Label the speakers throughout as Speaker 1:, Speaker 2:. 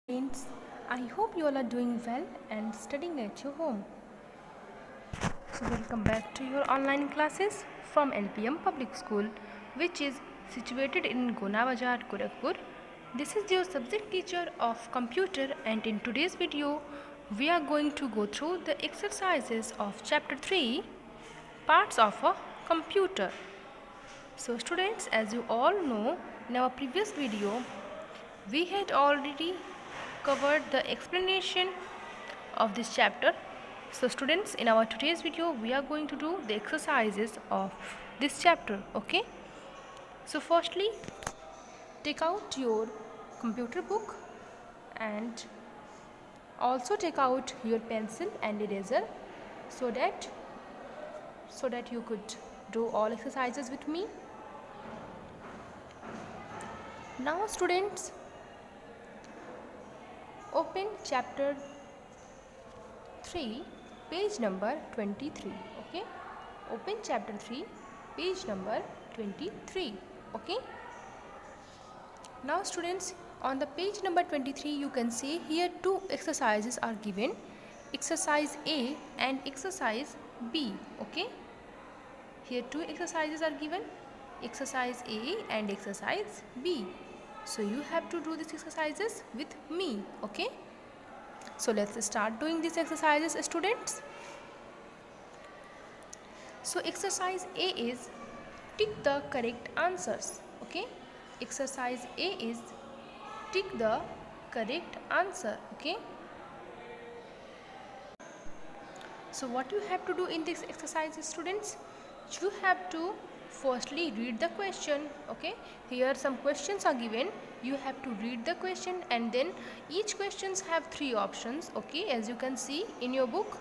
Speaker 1: Friends, I hope you all are doing well and studying at your home. So, welcome back to your online classes from LPM Public School, which is situated in Gonabazar, Gorakhpur. This is your subject teacher of computer, and in today's video, we are going to go through the exercises of chapter 3, parts of a computer. So, students, as you all know, in our previous video, we had already covered the explanation of this chapter. So students, in our today's video we are going to do the exercises of this chapter. Okay, so firstly, take out your computer book and also take out your pencil and eraser so that you could do all exercises with me. Now students, open chapter 3, page number 23. Okay, open chapter 3, page number 23. Okay, now students, on the page number 23 you can see here two exercises are given, exercise A and exercise B. Okay, here two exercises are given, exercise A and exercise B. So you have to do these exercises with me. Okay, so let's start doing these exercises, students. So exercise A is tick the correct answers. Okay, exercise A is tick the correct answer. Okay, so what you have to do in this exercise, students, you have to firstly read the question. Okay, here some questions are given, you have to read the question and then each questions have three options. Okay, as you can see in your book,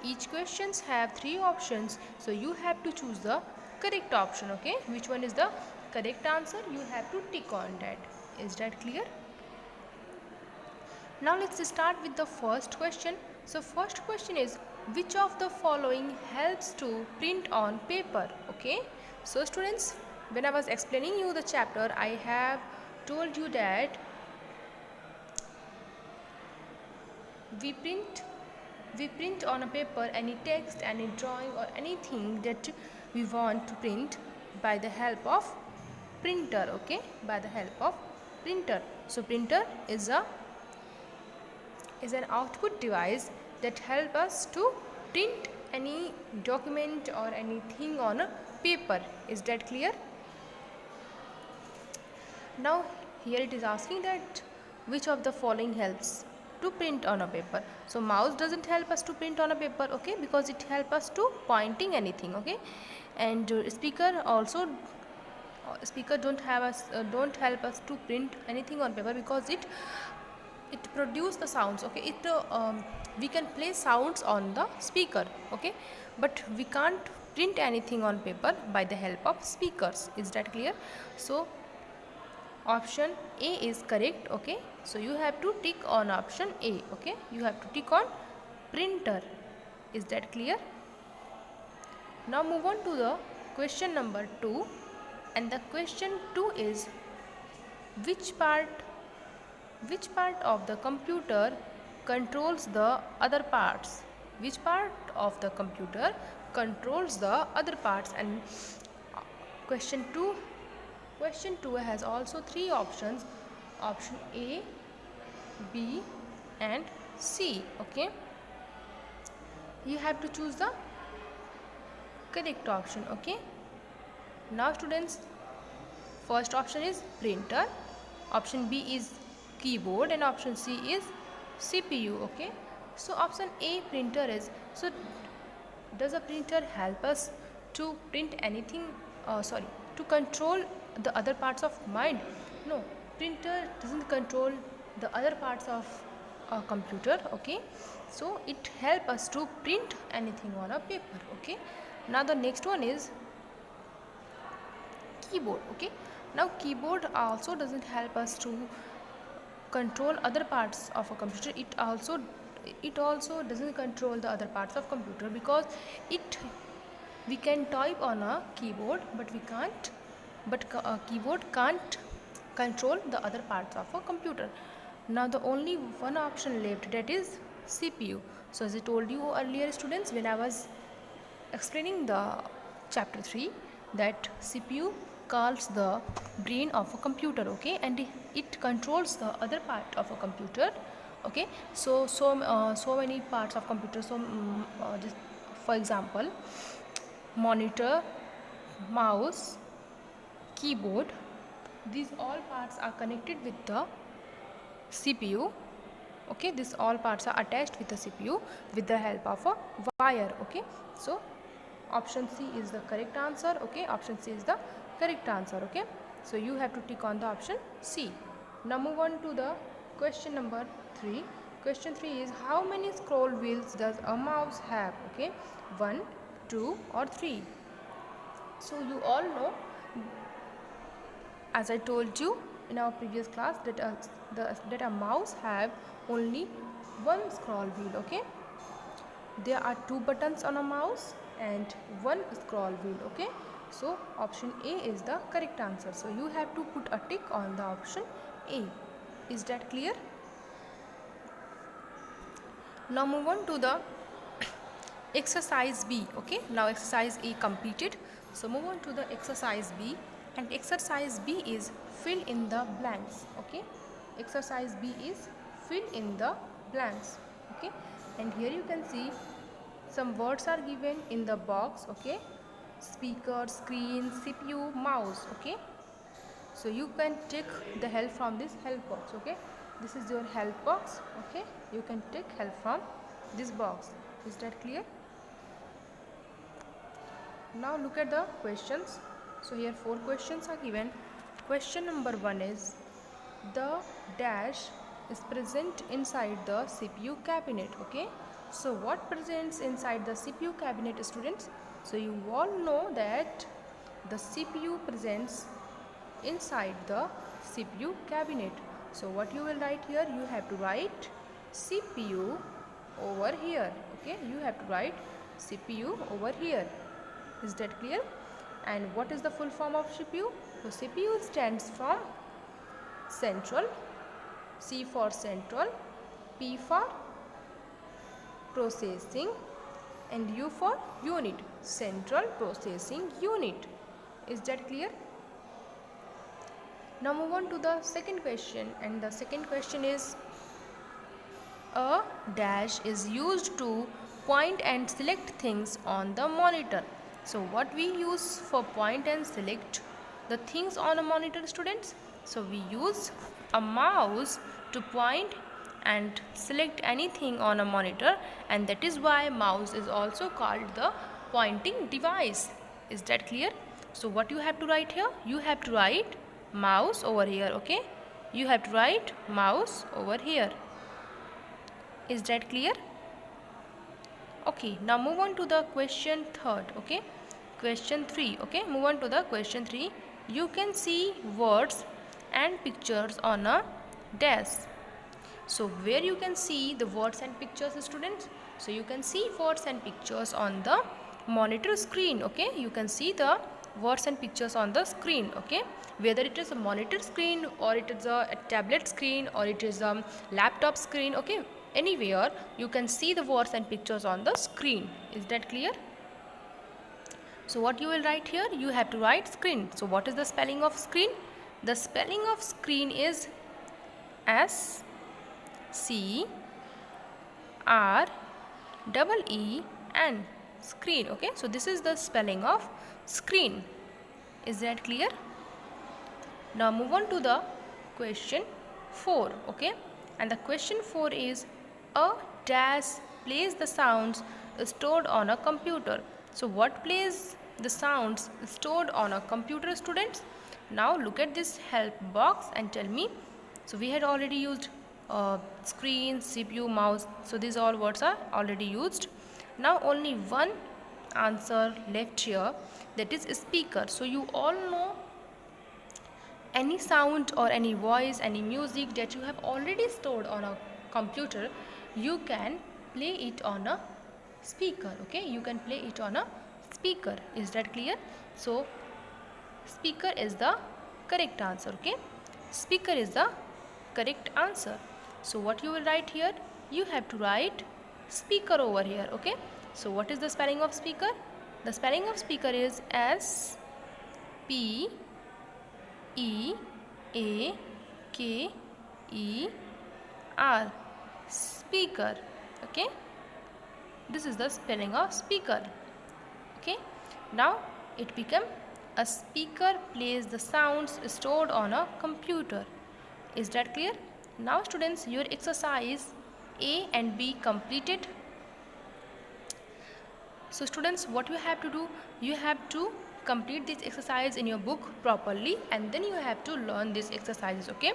Speaker 1: each questions have three options, so you have to choose the correct option. Okay, which one is the correct answer, you have to tick on that. Is that clear? Now let's start with the first question. So first question is, which of the following helps to print on paper? Okay, so students, when I was explaining you the chapter, I have told you that we print on a paper any text, any drawing or anything that we want to print by the help of printer. Okay, by the help of printer. So printer is an output device that help us to print any document or anything on a paper. Is that clear? Now here it is asking that which of the following helps to print on a paper. So mouse doesn't help us to print on a paper. Okay, because it help us to pointing anything. Okay, and speaker also speaker don't help us to print anything on paper because it produce the sounds. Okay, we can play sounds on the speaker. Okay, but we can't print anything on paper by the help of speakers. Is that clear? So option A is correct. Okay, so you have to tick on option A. Okay, you have to tick on printer. Is that clear? Now move on to the question number 2, and the question 2 is, which part of the computer controls the other parts? Which part of the computer controls the other parts? And question 2 has also three options, option A, B and C. Okay, you have to choose the correct option. Okay, now students, first option is printer, option B is keyboard and option C is CPU. Okay, so option A, printer, is, so does a printer help us to print anything, to control the other parts of mind? No, printer doesn't control the other parts of a computer. Okay, so it help us to print anything on a paper. Okay, now the next one is keyboard. Okay, now keyboard also doesn't help us to control other parts of a computer. It also doesn't control the other parts of computer because we can type on a keyboard but a keyboard can't control the other parts of a computer. Now the only one option left, that is CPU. So as I told you earlier students, when I was explaining the chapter 3, that CPU calls the brain of a computer, okay, and it controls the other part of a computer, okay. So many parts of computer, just for example, monitor, mouse, keyboard, these all parts are connected with the CPU, okay. These all parts are attached with the CPU with the help of a wire, okay. So option C is the correct answer, okay. Option C is the correct answer, okay. So you have to tick on the option C. Now move on to the question number 3. Question 3 is, how many scroll wheels does a mouse have, okay? 1, 2 or 3. So you all know, as I told you in our previous class, that a mouse have only one scroll wheel, okay. There are 2 buttons on a mouse and 1 scroll wheel, okay. So option A is the correct answer. So you have to put a tick on the option A. Is that clear? Now move on to the exercise B, okay. Now exercise A completed. So move on to the exercise B, and exercise B is fill in the blanks, okay. Exercise B is fill in the blanks, okay. And here you can see some words are given in the box, okay. Speaker, screen, CPU, mouse, okay. So you can take the help from this help box, okay. This is your help box, okay. You can take help from this box. Is that clear? Now look at the questions. So here 4 questions are given. Question number 1 is, the dash is present inside the CPU cabinet, okay. So what presents inside the CPU cabinet, students? So you all know that the CPU presents inside the CPU cabinet. So what you will write here? You have to write CPU over here, okay. You have to write CPU over here. Is that clear? And what is the full form of CPU? So CPU stands from central, C for central, P for processing, and U for unit, central processing unit. Is that clear? Now move on to the second question, and the second question is, a dash is used to point and select things on the monitor. So what we use for point and select the things on a monitor, students? So we use a mouse to point and select anything on a monitor, and that is why mouse is also called the pointing device. Is that clear? So what you have to write here? You have to write mouse over here, okay. You have to write mouse over here. Is that clear? Okay, now move on to the question 3rd, okay. Question 3, okay. Move on to the question 3. You can see words and pictures on a desk. So where you can see the words and pictures, students? So you can see words and pictures on the monitor screen, okay. You can see the words and pictures on the screen, okay. Whether it is a monitor screen or it is a tablet screen or it is a laptop screen, okay. Anywhere you can see the words and pictures on the screen. Is that clear? So what you will write here? You have to write screen. So what is the spelling of screen? The spelling of screen is S C R E N, screen, okay. So this is the spelling of screen. Is that clear? Now move on to the question 4, okay. And the question 4 is, a dash plays the sounds stored on a computer. So what plays the sounds stored on a computer, students? Now look at this help box and tell me. So we had already used screen, CPU, mouse. So these all words are already used. Now only one answer left here, that is speaker. So you all know any sound or any voice, any music that you have already stored on a computer, you can play it on a speaker, okay. You can play it on a speaker. Is that clear? So speaker is the correct answer, okay. Speaker is the correct answer. So what you will write here? You have to write speaker over here. Okay. So what is the spelling of speaker? The spelling of speaker is S P E A K E R. Speaker. Okay. This is the spelling of speaker. Okay. Now it become a speaker plays the sounds stored on a computer. Is that clear? Now students, your exercise A and B completed. So students, what you have to do, you have to complete this exercise in your book properly, and then you have to learn these exercises. Okay,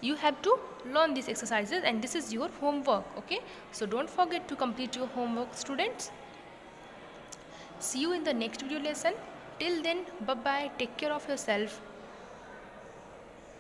Speaker 1: you have to learn these exercises, and this is your homework. Okay, so don't forget to complete your homework, students. See you in the next video lesson. Till then, bye bye, take care of yourself.